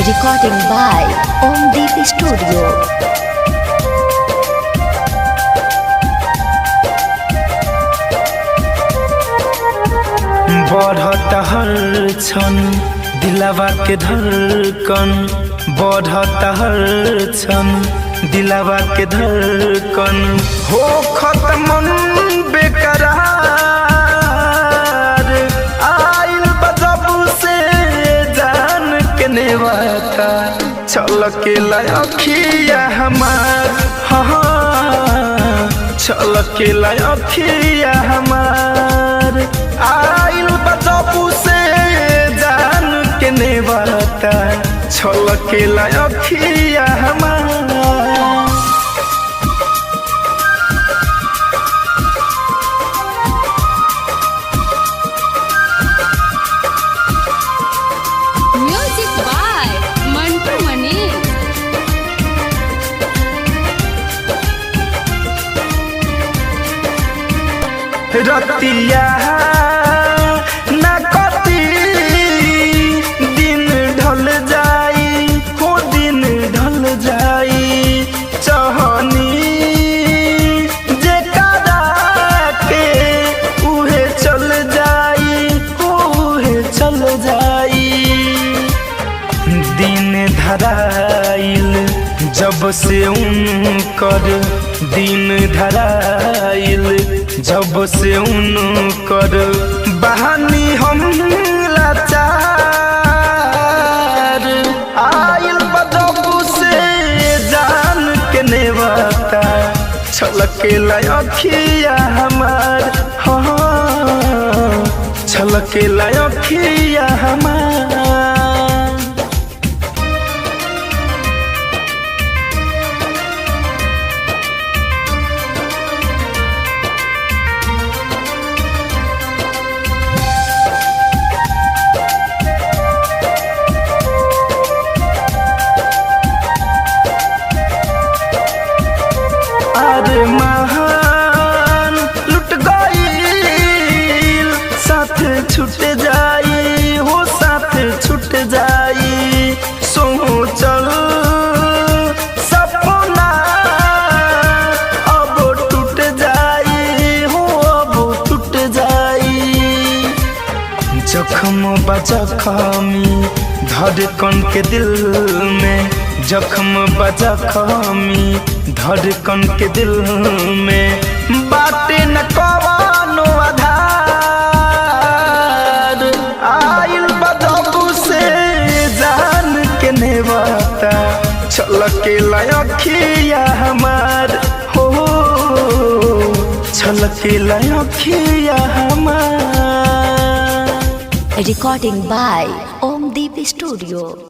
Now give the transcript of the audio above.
Recording by Omdeep Studio. बढ़त हर क्षण दिलावा के धड़कन, बढ़त हर क्षण दिलावा के धड़कन, हो खत्म बेकरार आइल बजब से जान के नेवाता चल के लायखिया हमार, हाँ चल के लायखिया हमार आइल बजबू से जान के नेवाता छल के लायखिया हमार। Music by Mantu Mani. रतिया ना कटी दिन ढल जाई, हो दिन ढल जाई चाहनी जे करा के उहे चल जाई, उहे चल जाई दिन धराइल जब से उनकर, दिन धराइल जब से उनकर बहानी हम लाचार आइल बजबू से जान के नेवाता छलके लायखिया हमार, हाँ छलके लायखिया हमार। अरे महान लुट गईल साथ छूट जाई, हो साथ छूट जाई सोचल सपना अब टूट जाई, हो अब टूट जाई जख्म बजखमी धड़कन के दिल में, जख्म बजखमी धड़कन के दिल में बाटे न कवनो आधार आइल बजबू से जान के नेवाता चल के लायखिया हमार, हो चल के लायखिया हमार। Recording by Omdeep Studio.